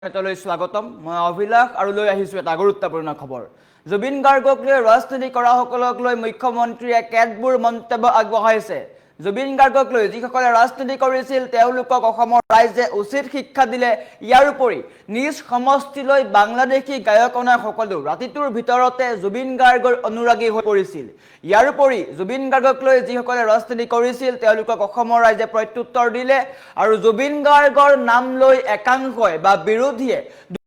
নেতালৈ স্বাগতম মই অভিলাষ আৰু লৈ আহিছো এটা গুৰুত্বপূৰ্ণ খবৰ জুবিন গাৰ্গক লৈ ৰাজনীতি কৰা সকলক লৈ মুখ্যমন্ত্ৰীয়ে কেতবোৰ মন্তব্য আগবঢ়াইছে জুবিন গাৰ্গক লৈ যিসকলে ৰাজনীতি কৰিছিল তেওঁলোকক অসমৰ ৰাইজে উচিত শিক্ষা দিলে ইয়াৰ উপৰি নিজ সমষ্টিলৈ বাংলাদেশী গায়কনা সকলো ৰাতিটোৰ ভিতৰতে জুবিন গাৰ্গৰ অনুৰাগী হৈ পৰিছিল ইয়াৰ উপৰি জুবিন গাৰ্গক লৈ যিসকলে ৰাজনীতি কৰিছিল তেওঁলোকক অসমৰ ৰাইজে প্ৰত্যুত্তৰ দিলে আৰু জুবিন গাৰ্গৰ নাম লৈ একাংশই বা বিৰোধীয়ে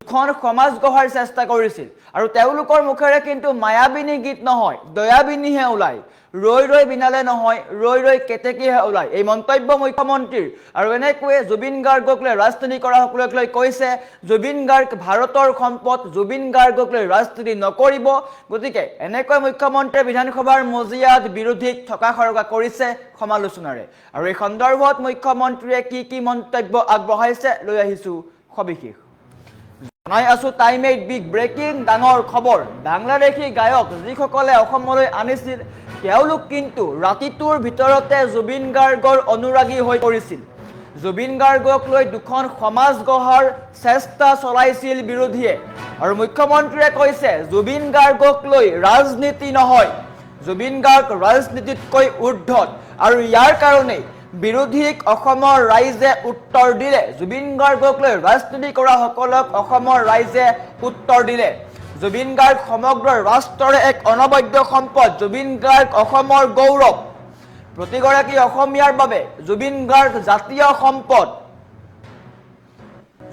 দুখন সমাজ গঢ়াৰ চেষ্টা কৰিছিল আৰু তেওঁলোকৰ মুখেৰে কিন্তু মায়াবিনী গীত নহয় দয়াবিনীহে ওলাই ৰৈ ৰৈ বিনালে নহয় ৰৈ ৰৈ কেতেকীহে ওলাই এই মন্তব্য মুখ্যমন্ত্ৰীৰ আৰু এনেকৈ জুবিন গাৰ্গক লৈ ৰাজনীতি কৰা সকলক লৈ কৈছে জুবিন গাৰ্গ ভাৰতৰ সম্পদ জুবিন গাৰ্গক লৈ ৰাজনীতি নকৰিব গতিকে এনেকৈ মুখ্যমন্ত্ৰীয়ে বিধানসভাৰ মজিয়াত বিৰোধীক থকা খৰকা কৰিছে সমালোচনাৰে আৰু এই সন্দৰ্ভত মুখ্যমন্ত্ৰীয়ে কি মন্তব্য আগবঢ়াইছে লৈ আহিছো সবিশেষ জনাই আছো টাইম 8 বিগ ব্ৰেকিং ডাঙৰ খবৰ বাংলাদেশী গায়ক যিসকলে অসমলৈ আনিছিল তেওঁলোক কিন্তু ৰাতিটোৰ ভিতৰতে জুবিন গাৰ্গৰ অনুৰাগী হৈ পৰিছিল জুবিন গাৰ্গক লৈ দুখন সমাজ গঢ়াৰ চেষ্টা চলাইছিল বিৰোধীয়ে আৰু মুখ্যমন্ত্ৰীয়ে কৈছে জুবিন গাৰ্গক লৈ ৰাজনীতি নহয় জুবিন গাৰ্গ ৰাজনীতিতকৈ ঊৰ্ধ্বত আৰু ইয়াৰ কাৰণে বিৰোধীক অসমৰ ৰাইজে উত্তৰ দিলে জুবিন গাৰ্গক লৈ ৰাজনীতি কৰা সকলক অসমৰ ৰাইজে উত্তৰ দিলে জুবিন গাৰ্গ সমগ্ৰ ৰাষ্ট্ৰৰ এক অনবদ্য সম্পদ জুবিন গাৰ্গ অসমৰ গৌৰৱ প্ৰতিগৰাকী অসমীয়াৰ বাবে জুবিন গাৰ্গ জাতীয় সম্পদ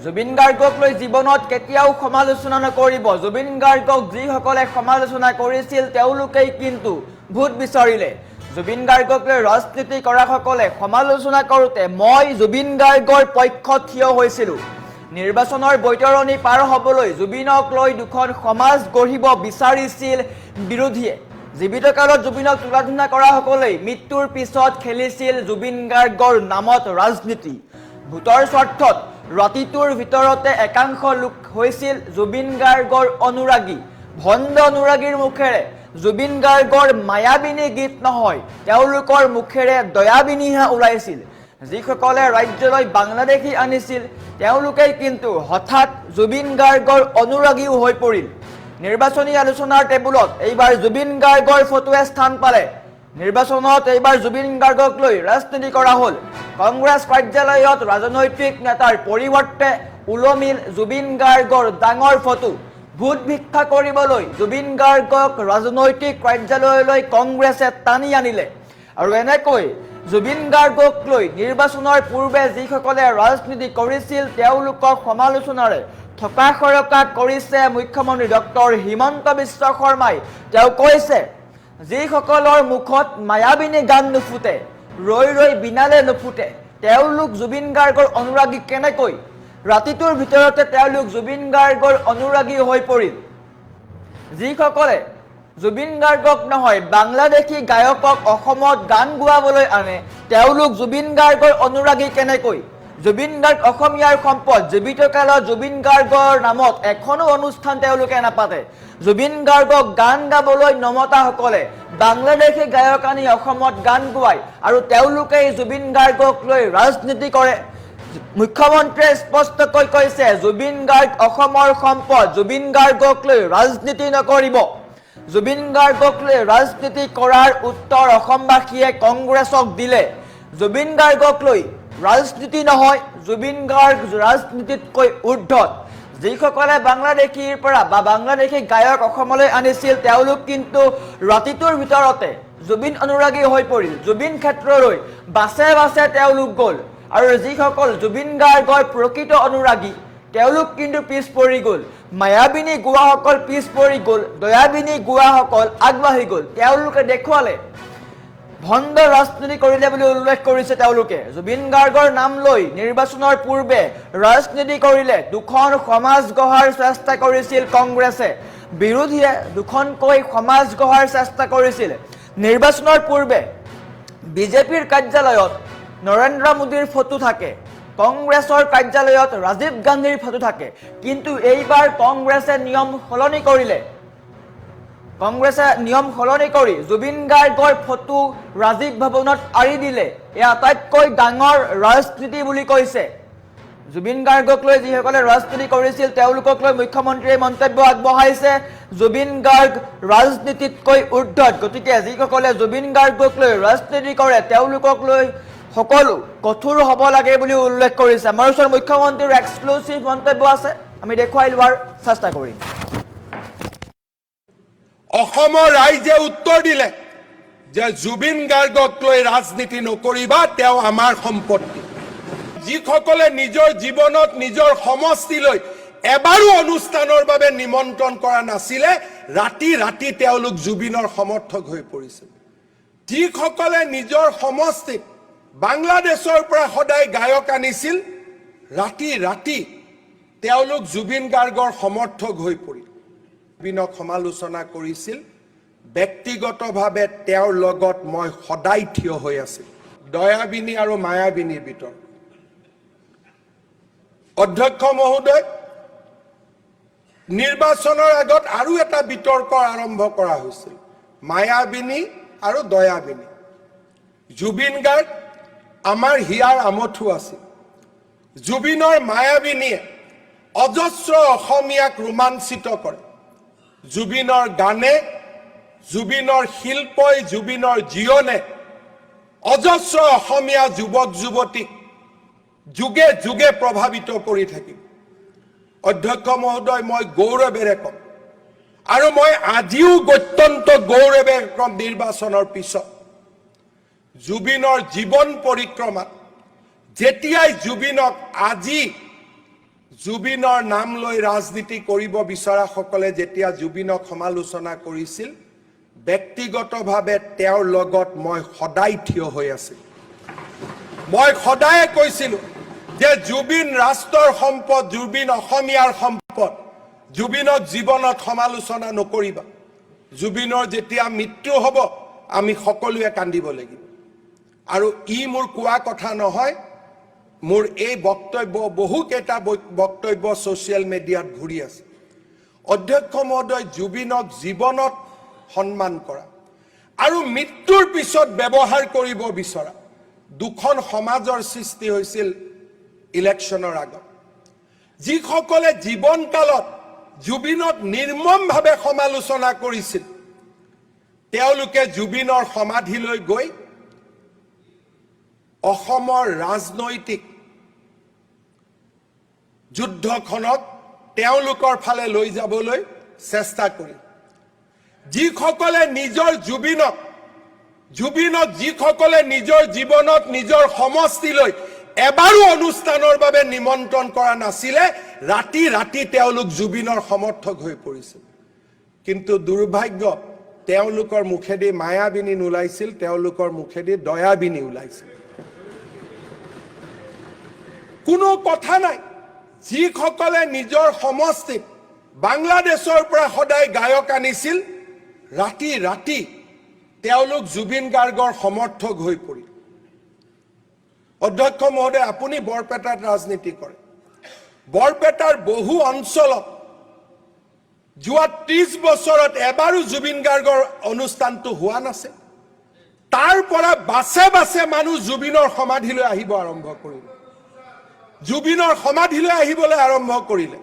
জুবিন গাৰ্গক লৈ জীৱনত কেতিয়াও সমালোচনা নকৰিব জুবিন গাৰ্গক যিসকলে সমালোচনা কৰিছিল তেওঁলোকেই কিন্তু ভূত বিচাৰিলে জুবিন গাৰ্গক লৈ ৰাজনীতি কৰা সকলে সমালোচনা কৰোতে মই জুবিন গাৰ্গৰ পক্ষত থিয় হৈছিলো নিৰ্বাচনৰ বৈতৰণি পাৰ হ'বলৈ জুবিনক লৈ দুখন সমাজ গঢ়িব বিচাৰিছিল বিৰোধীয়ে জীৱিত কালত জুবিনক তুলাধনা কৰা সকলে মৃত্যুৰ পিছত খেলিছিল জুবিন গাৰ্গৰ নামত ৰাজনীতি ভোটৰ স্বাৰ্থত ৰাতিটোৰ ভিতৰতে একাংশ লোক হৈছিল জুবিন গাৰ্গৰ অনুৰাগী ভণ্ড অনুৰাগীৰ মুখেৰে জুবিন গাৰ্গৰ মায়াবিনী গীত নহয় তেওঁলোকৰ মুখেৰে দয়াবিনীহে ওলাইছিল যিসকলে ৰাজ্যলৈ বাংলাদেশী আনিছিল তেওঁলোকেই কিন্তু হঠাৎ জুবিন গাৰ্গৰ অনুৰাগীও হৈ পৰিল নিৰ্বাচনী আলোচনাৰ টেবুলত এইবাৰ জুবিন গাৰ্গৰ ফটোৱে স্থান পালে নিৰ্বাচনত এইবাৰ জুবিন গাৰ্গক লৈ ৰাজনীতি কৰা হ'ল কংগ্ৰেছ কাৰ্যালয়ত ৰাজনৈতিক নেতাৰ পৰিৱৰ্তে উলমিল জুবিন গাৰ্গৰ ডাঙৰ ফটো ভোট ভিক্ষা কৰিবলৈ জুবিন গাৰ্গক ৰাজনৈতিক কাৰ্যালয়লৈ কংগ্ৰেছে টানি আনিলে আৰু এনেকৈ জুবিন গাৰ্গক লৈ নিৰ্বাচনৰ পূৰ্বে যিসকলে ৰাজনীতি কৰিছিল তেওঁলোকক সমালোচনাৰে থকা খৰকা কৰিছে মুখ্যমন্ত্ৰী ডক্টৰ হিমন্ত বিশ্ব শৰ্মাই তেওঁ কৈছে যিসকলৰ মুখত মায়াবিনী গান নুফুটে ৰৈ ৰৈ বিনালে নুফুটে তেওঁলোক জুবিন গাৰ্গৰ অনুৰাগী কেনেকৈ ৰাতিটোৰ ভিতৰতে তেওঁলোক জুবিন গাৰ্গৰ অনুৰাগী হৈ পৰিল যিসকলে জুবিন গাৰ্গক নহয় বাংলাদেশী গায়কক অসমত গান গোৱাবলৈ আনে তেওঁলোক জুবিন গাৰ্গৰ অনুৰাগী কেনেকৈ জুবিন গাৰ্গ অসমীয়াৰ সম্পদ জীৱিত কালত জুবিন গাৰ্গৰ নামত এখনো অনুষ্ঠান তেওঁলোকে নাপাতে জুবিন গাৰ্গক গান গাবলৈ নমতা সকলে বাংলাদেশী গায়ক আনি অসমত গান গোৱায় আৰু তেওঁলোকেই জুবিন গাৰ্গক লৈ ৰাজনীতি কৰে মুখ্যমন্ত্ৰীয়ে স্পষ্টকৈ কৈছে জুবিন গাৰ্গ অসমৰ সম্পদ জুবিন গাৰ্গক লৈ ৰাজনীতি নকৰিব জুবিন গাৰ্গক লৈ ৰাজনীতি কৰাৰ উত্তৰ অসমবাসীয়ে কংগ্ৰেছক দিলে জুবিন গাৰ্গক লৈ ৰাজনীতি নহয় জুবিন গাৰ্গ ৰাজনীতিতকৈ ঊৰ্ধ্বত যিসকলে বাংলাদেশীৰ পৰা বা বাংলাদেশী গায়ক অসমলৈ আনিছিল তেওঁলোক কিন্তু ৰাতিটোৰ ভিতৰতে জুবিন অনুৰাগী হৈ পৰিল জুবিন ক্ষেত্ৰলৈ বাছে বাছে তেওঁলোক গ'ল আৰু যিসকল জুবিন গাৰ্গৰ প্ৰকৃত অনুৰাগী তেওঁলোক কিন্তু পিছ পৰি গ'ল মায়াবিনী গোৱাসকল পিছ পৰি গ'ল দয়াবিনী গোৱাসকল আগবাঢ়ি গ'ল তেওঁলোকে দেখুৱালে ভণ্ড ৰাজনীতি কৰিলে বুলি উল্লেখ কৰিছে তেওঁলোকে জুবিন গাৰ্গৰ নাম লৈ নিৰ্বাচনৰ পূৰ্বে ৰাজনীতি কৰিলে দুখন সমাজ গঢ়াৰ চেষ্টা কৰিছিল কংগ্ৰেছে বিৰোধীয়ে দুখনকৈ সমাজ গঢ়াৰ চেষ্টা কৰিছিল নিৰ্বাচনৰ পূৰ্বে বিজেপিৰ কাৰ্যালয়ত নৰেন্দ্ৰ মোদীৰ ফটো থাকে কংগ্ৰেছৰ কাৰ্যালয়ত ৰাজীৱ গান্ধীৰ ফটো থাকে কিন্তু এইবাৰ কংগ্ৰেছে নিয়ম সলনি কৰিলে কংগ্ৰেছে নিয়ম সলনি কৰি জুবিন গাৰ্গৰ ফটো ৰাজীৱ ভৱনত আৰি দিলে এই আটাইতকৈ ডাঙৰ ৰাজনীতি বুলি কৈছে জুবিন গাৰ্গক লৈ যিসকলে ৰাজনীতি কৰিছিল তেওঁলোকক লৈ মুখ্যমন্ত্ৰীয়ে মন্তব্য আগবঢ়াইছে জুবিন গাৰ্গ ৰাজনীতিতকৈ ঊৰ্ধত গতিকে যিসকলে জুবিন গাৰ্গক লৈ ৰাজনীতি কৰে তেওঁলোকক লৈ সকলো কঠোৰ হ'ব লাগে বুলি উল্লেখ কৰিছে আমাৰ ওচৰত মুখ্যমন্ত্ৰীৰ এক্সক্লুসিভ মন্তব্য আছে আমি দেখুৱাই লোৱাৰ চেষ্টা কৰিম অসমৰ ৰাইজে উত্তৰ দিলে যে জুবিন গাৰ্গক লৈ ৰাজনীতি নকৰিবা তেওঁ আমাৰ সম্পত্তি যিসকলে নিজৰ জীৱনত নিজৰ সমষ্টিলৈ এবাৰো অনুষ্ঠানৰ বাবে নিমন্ত্ৰণ কৰা নাছিলে ৰাতি ৰাতি তেওঁলোক জুবিনৰ সমৰ্থক হৈ পৰিছিল যিসকলে নিজৰ সমষ্টিত বাংলাদেশৰ পৰা সদায় গায়ক আনিছিল ৰাতি ৰাতি তেওঁলোক জুবিন গাৰ্গৰ সমৰ্থক হৈ পৰিল জুবিনক সমালোচনা কৰিছিল ব্যক্তিগতভাৱে তেওঁৰ লগত মই সদায় থিয় হৈ আছিল দয়াবিনী আৰু মায়াবিনীৰ ভিতৰত অধ্যক্ষ মহোদয় নিৰ্বাচনৰ আগত আৰু এটা বিতৰ্ক আৰম্ভ কৰা হৈছিল মায়াবিনী আৰু দয়াবিনী জুবিন গাৰ্গ আমাৰ হিয়াৰ আমঠু আছিল জুবিনৰ মায়াবিনীয়ে অজস্ৰ অসমীয়াক ৰোমাঞ্চিত কৰে জুবিনৰ গানে জুবিনৰ শিল্পই জুবিনৰ জীয়নে অজস্ৰ অসমীয়া যুৱক যুৱতীক যুগে যুগে প্ৰভাৱিত কৰি থাকিব অধ্যক্ষ মহোদয় মই গৌৰৱেৰে কম আৰু মই আজিও অত্যন্ত গৌৰৱেৰে কম নিৰ্বাচনৰ পিছত জুবিনৰ জীৱন পৰিক্ৰমাত যেতিয়াই জুবিনক আজি জুবিনৰ নাম লৈ ৰাজনীতি কৰিব বিচৰা সকলে যেতিয়া জুবিনক সমালোচনা কৰিছিল ব্যক্তিগতভাৱে তেওঁৰ লগত মই সদায় থিয় হৈ আছিল মই সদায় কৈছিল যে জুবিন ৰাষ্ট্ৰৰ সম্পদ জুবিন অসমীয়াৰ সম্পদ জুবিনক জীৱনত সমালোচনা নকৰিবা জুবিনৰ যেতিয়া মৃত্যু হ'ব আমি সকলোৱে কান্দিব লাগিব আৰু ই মোৰ কোৱা কথা নহয় মোৰ এই বক্তব্য বহুকেইটা বক্তব্য সোশ্যাল মিডিয়াত ঘূৰি আছে অধ্যক্ষ মহোদয় জুবিনক জীৱনত সন্মান কৰা আৰু মৃত্যুৰ পিছত ব্যৱহাৰ কৰিব বিচৰা দুখন সমাজৰ সৃষ্টি হৈছিল ইলেকশ্যনৰ আগত যিসকলে জীৱনকালত জুবিনক নিৰ্মমভাৱে সমালোচনা কৰিছিল তেওঁলোকে জুবিনৰ সমাধিলৈ গৈ অসমৰ ৰাজনৈতিক যুদ্ধখনক তেওঁলোকৰ ফালে লৈ যাবলৈ চেষ্টা কৰি যিসকলে নিজৰ জুবিনক যিসকলে নিজৰ জীৱনত নিজৰ সমষ্টিলৈ এবাৰো অনুষ্ঠানৰ বাবে নিমন্ত্ৰণ কৰা নাছিলে ৰাতি ৰাতি তেওঁলোক জুবিনৰ সমৰ্থক হৈ পৰিছিল কিন্তু দুৰ্ভাগ্য তেওঁলোকৰ মুখেদি মায়াবিনী ওলাইছিল তেওঁলোকৰ মুখেদি দয়াবিনী ওলাইছিল কোনো কথা নাই যিসকলে নিজৰ সমষ্টিত বাংলাদেশৰ পৰা সদায় গায়ক আনিছিল ৰাতি ৰাতি তেওঁলোক জুবিন গাৰ্গৰ সমৰ্থক হৈ পৰিল অধ্যক্ষ মহোদয় আপুনি বৰপেটাত ৰাজনীতি কৰে বৰপেটাৰ বহু অঞ্চলত যোৱা 30 বছৰত এবাৰো জুবিন গাৰ্গৰ অনুষ্ঠানটো হোৱা নাছিল তাৰ পৰা বাছে বাছে মানুহ জুবিনৰ সমাধিলৈ আহিব আৰম্ভ কৰিলে জুবিনৰ সমাধিলৈ আহিবলৈ আৰম্ভ কৰিলে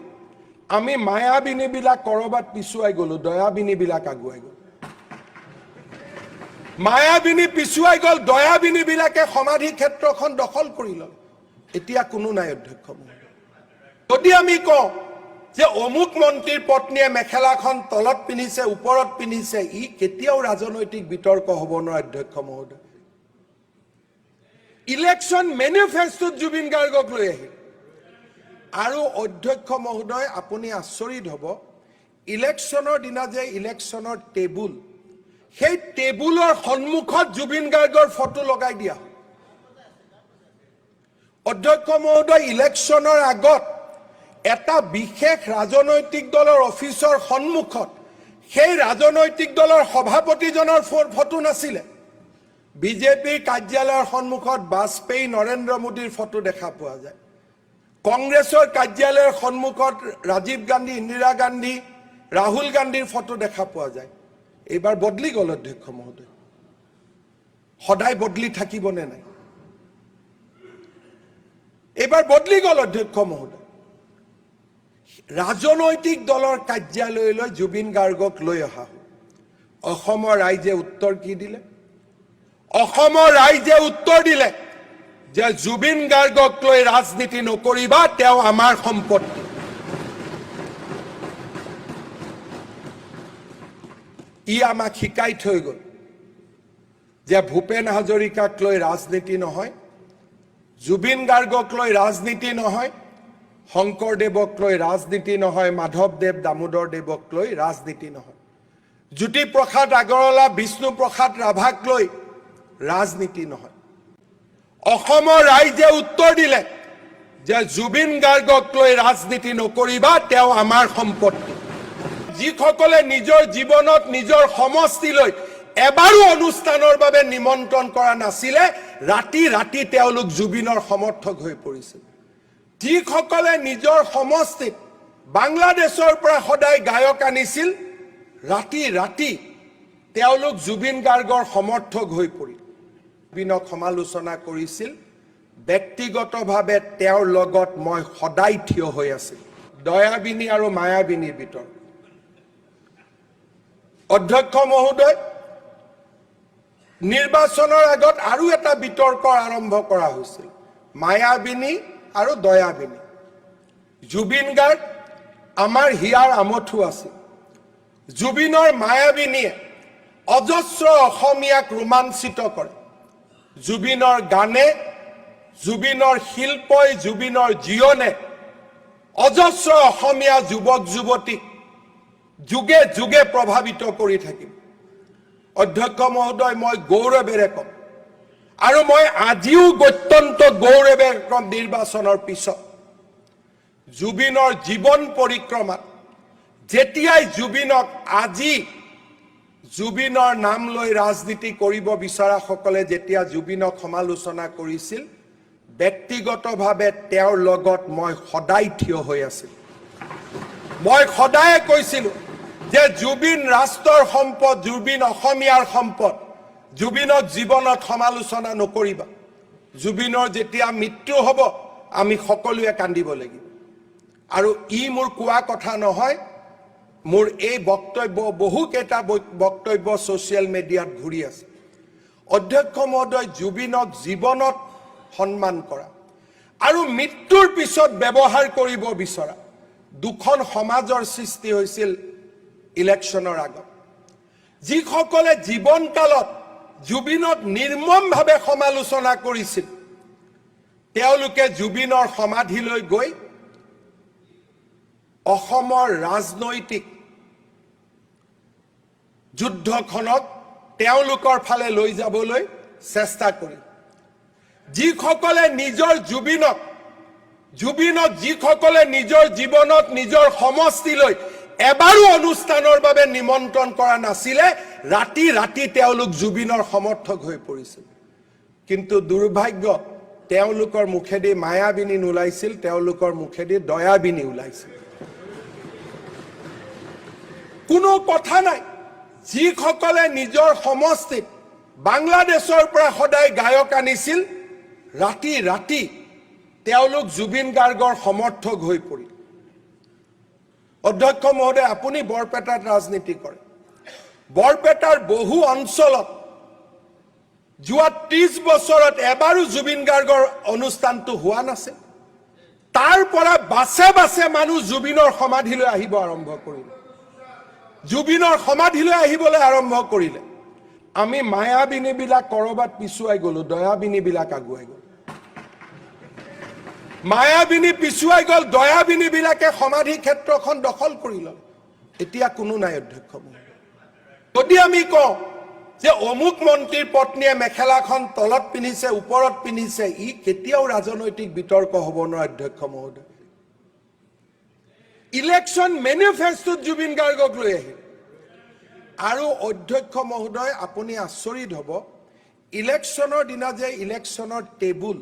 আমি মায়াবিনী বিলাক কৰবাত পিছুৱাই গলো দয়াবিনী বিলাক আগুৱাই গল মায়াবিনী পিছুৱাই গল দয়াবিনী বিলাকে সমাধি ক্ষেত্ৰখন দখল কৰি লল এতিয়া কোনো নাই অধ্যক্ষ যদি আমি কওঁ যে অমুক মন্ত্ৰীৰ পত্নীয়ে মেখেলাখন তলত পিন্ধিছে ওপৰত পিন্ধিছে ই কেতিয়াও ৰাজনৈতিক বিতৰ্ক হ'ব নোৱাৰে অধ্যক্ষ মহোদয় ইলেকশ্যন মেনিফেষ্টোত জুবিন গাৰ্গক লৈ আহিল আৰু অধ্যক্ষ মহোদয় আপুনি আচৰিত হ'ব ইলেকশ্যনৰ দিনা যে ইলেকশ্যনৰ টেবুল সেই টেবুলৰ সন্মুখত জুবিন গাৰ্গৰ ফটো লগাই দিয়া অধ্যক্ষ মহোদয় ইলেকশ্যনৰ আগত এটা বিশেষ ৰাজনৈতিক দলৰ অফিচৰ সন্মুখত সেই ৰাজনৈতিক দলৰ সভাপতিজনৰ ফটো নাছিলে বিজেপিৰ কাৰ্যালয়ৰ সন্মুখত বাজপেয়ী নৰেন্দ্ৰ মোদীৰ ফটো দেখা পোৱা যায় কংগ্ৰেছৰ কাৰ্যালয়ৰ সন্মুখত ৰাজীৱ গান্ধী ইন্দিৰা গান্ধী ৰাহুল গান্ধীৰ ফটো দেখা পোৱা যায় এইবাৰ বদলি গল অধ্যক্ষ মহোদয় সদায় বদলি থাকিবনে নাই এইবাৰ বদলি গ'ল অধ্যক্ষ মহোদয়। ৰাজনৈতিক দলৰ কাৰ্যালয়লৈ জুবিন গাৰ্গক লৈ অহা হ'ল। অসমৰ ৰাইজে উত্তৰ কি দিলে? অসমৰ ৰাইজে উত্তৰ দিলে যে জুবিন গাৰ্গক লৈ ৰাজনীতি নকৰিবা, তেওঁ আমাৰ সম্পত্তি। ই আমাক শিকাই থৈ গ'ল যে ভূপেন হাজৰিকাক লৈ ৰাজনীতি নহয়, জুবিন গাৰ্গক লৈ ৰাজনীতি নহয়, শংকৰদেৱক লৈ ৰাজনীতি নহয়, মাধৱদেৱ দামোদৰদেৱক লৈ ৰাজনীতি নহয়, জ্যোতিপ্ৰসাদ আগৰৱালা বিষ্ণুপ্ৰসাদ ৰাভাক লৈ ৰাজনীতি নহয়। অসমৰ ৰাইজে উত্তৰ দিলে যে জুবিন গাৰ্গক লৈ ৰাজনীতি নকৰিবা, তেওঁ আমাৰ সম্পত্তি। যিসকলে নিজৰ জীৱনত নিজৰ সমষ্টিলৈ এবাৰো অনুষ্ঠানৰ বাবে নিমন্ত্ৰণ কৰা নাছিলে, ৰাতি ৰাতি তেওঁলোক জুবিনৰ সমৰ্থক হৈ পৰিছিল। যিসকলে নিজৰ সমষ্টিত বাংলাদেশৰ পৰা সদায় গায়ক আনিছিল, ৰাতি ৰাতি তেওঁলোক জুবিন গাৰ্গৰ সমৰ্থক হৈ পৰিল। জুবিনক সমালোচনা কৰিছিল, ব্যক্তিগতভাৱে তেওঁৰ লগত মই সদায় থিয় হৈ আছিল। দয়াবিনী আৰু মায়াবিনীৰ ভিতৰত অধ্যক্ষ মহোদয়, নিৰ্বাচনৰ আগত আৰু এটা বিতৰ্ক আৰম্ভ কৰা হৈছিল, মায়াবিনী আৰু দয়াবিনী। জুবিন গাৰ্গ আমাৰ হিয়াৰ আমঠু আছিল। জুবিনৰ মায়াবিনীয়ে অজস্ৰ অসমীয়াক ৰোমাঞ্চিত কৰে। জুবিনৰ গানে, জুবিনৰ শিল্পই, জুবিনৰ জীৱনে অজস্ৰ অসমীয়া যুৱক যুৱতীক যুগে যুগে প্ৰভাৱিত কৰি থাকিব। অধ্যক্ষ মহোদয়, মই গৌৰৱেৰে কম আৰু মই আজিও অত্যন্ত গৌৰৱেৰে কম, নিৰ্বাচনৰ পিছত জুবিনৰ জীৱন পৰিক্ৰমাত যেতিয়াই জুবিনক আজি জুবিনৰ নাম লৈ ৰাজনীতি কৰিব বিচৰাসকলে যেতিয়া জুবিনক সমালোচনা কৰিছিল, ব্যক্তিগতভাৱে তেওঁৰ লগত মই সদায় থিয় হৈ আছিল। মই সদায় কৈছিলোঁ যে জুবিন ৰাষ্ট্ৰৰ সম্পদ, জুবিন অসমীয়াৰ সম্পদ, জুবিনক জীৱনত সমালোচনা নকৰিবা। জুবিনৰ যেতিয়া মৃত্যু হ'ব আমি সকলোৱে কান্দিব লাগিব। আৰু ই মোৰ কোৱা কথা নহয়, মোৰ এই বক্তব্য, বহুকেইটা বক্তব্য ছ'চিয়েল মিডিয়াত ঘূৰি আছে। অধ্যক্ষ মহোদয়, জুবিনক জীৱনত সন্মান কৰা আৰু মৃত্যুৰ পিছত ব্যৱহাৰ কৰিব বিচৰা দুখন সমাজৰ সৃষ্টি হৈছিল ইলেকশ্যনৰ আগত। যিসকলে জীৱনকালত জুবিনক নিৰ্মমভাৱে সমালোচনা কৰিছিল, তেওঁলোকে জুবিনৰ সমাধিলৈ গৈ অসমৰ ৰাজনৈতিক যুদ্ধখনক তেওঁলোকৰ ফালে লৈ যাবলৈ চেষ্টা কৰিল। যিসকলে নিজৰ জুবিনক যিসকলে নিজৰ জীৱনত নিজৰ সমষ্টিলৈ এবাৰো অনুষ্ঠানৰ বাবে নিমন্ত্ৰণ কৰা নাছিলে, ৰাতি ৰাতি তেওঁলোক জুবিনৰ সমৰ্থক হৈ পৰিছিল। কিন্তু দুৰ্ভাগ্য, তেওঁলোকৰ মুখেদি মায়াবিনী নোলাইছিল, তেওঁলোকৰ মুখেদি দয়াবিনী ওলাইছিল। কোনো কথা নাই, যিসকলে নিজৰ সমষ্টিত বাংলাদেশৰ পৰা সদায় গায়ক আনিছিল, ৰাতি ৰাতি তেওঁলোক জুবিন গাৰ্গৰ সমৰ্থক হৈ পৰিল। অধ্যক্ষ মহোদয়, আপুনি বৰপেটাত ৰাজনীতি কৰে। বৰপেটাৰ বহু অঞ্চলত যোৱা 30 বছৰত এবাৰো জুবিন গাৰ্গৰ অনুষ্ঠানটো হোৱা নাছিল। তাৰ পৰা বাছে বাছে মানুহ জুবিনৰ সমাধিলৈ আহিব আৰম্ভ কৰিলে, জুবিনৰ সমাধিলৈ আহিবলৈ আৰম্ভ কৰিলে। আমি মায়াবিনীবিলাক কৰবাত পিছুৱাই গ'লো, দয়াবিনীবিলাক আগুৱাই গ'ল। মায়াবিনী পিছুৱাই গ'ল, দয়াবিনীবিলাকে সমাধি ক্ষেত্ৰখন দখল কৰি ল'লে। এতিয়া কোনো নাই। অধ্যক্ষ মহোদয়, যদি আমি কওঁ যে অমুক মন্ত্ৰীৰ পত্নীয়ে মেখেলাখন তলত পিন্ধিছে, ওপৰত পিন্ধিছে, ই কেতিয়াও ৰাজনৈতিক বিতৰ্ক হ'ব নোৱাৰে। অধ্যক্ষ মহোদয়, ইলেকশ্যন মেনিফেষ্টোত জুবিন গাৰ্গক লৈ আহিল। আৰু অধ্যক্ষ মহোদয়, আপুনি আচৰিত হ'ব, ইলেকশ্যনৰ দিনা যে ইলেকশ্যনৰ টেবুল,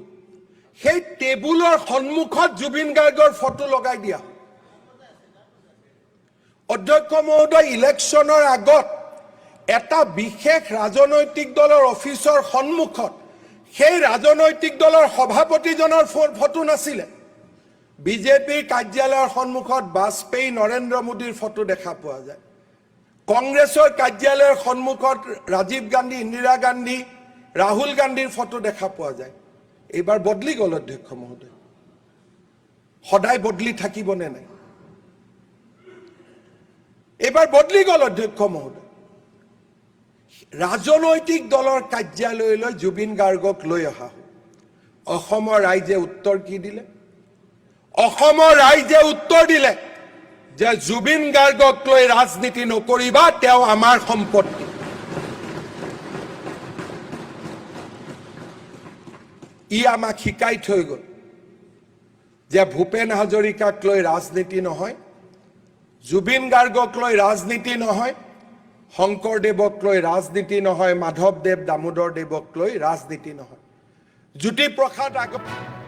সেই টেবুলৰ সন্মুখত জুবিন গাৰ্গৰ ফটো লগাই দিয়া। অধ্যক্ষ মহোদয়, ইলেকশ্যনৰ আগত এটা বিশেষ ৰাজনৈতিক দলৰ অফিচৰ সন্মুখত সেই ৰাজনৈতিক দলৰ সভাপতিজনৰ ফটো নাছিলে। বিজেপিৰ কাৰ্যালয়ৰ সন্মুখত বাজপেয়ী নৰেন্দ্ৰ মোদীৰ ফটো দেখা পোৱা যায়। কংগ্ৰেছৰ কাৰ্যালয়ৰ সন্মুখত ৰাজীৱ গান্ধী, ইন্দিৰা গান্ধী, ৰাহুল গান্ধীৰ ফটো দেখা পোৱা যায়। এইবাৰ বদলি গ'ল অধ্যক্ষ মহোদয়, সদায় বদলি থাকিবনে নাই? এইবাৰ বদলি গ'ল অধ্যক্ষ মহোদয়। ৰাজনৈতিক দলৰ কাৰ্যালয়লৈ জুবিন গাৰ্গক লৈ অহা হ'ল। অসমৰ ৰাইজে উত্তৰ কি দিলে? অসমৰ ৰাইজে উত্তৰ দিলে যে জুবিন গাৰ্গক লৈ ৰাজনীতি নকৰিবা, তেওঁ আমাৰ সম্পত্তি। ই আমাক শিকাই থৈ গ'ল যে ভূপেন হাজৰিকাক লৈ ৰাজনীতি নহয়, জুবিন গাৰ্গক লৈ ৰাজনীতি নহয়, শংকৰদেৱক লৈ ৰাজনীতি নহয়, মাধৱদেৱ দামোদৰ দেৱক লৈ ৰাজনীতি নহয়, জ্যোতিপ্ৰসাদ আগৰৱালা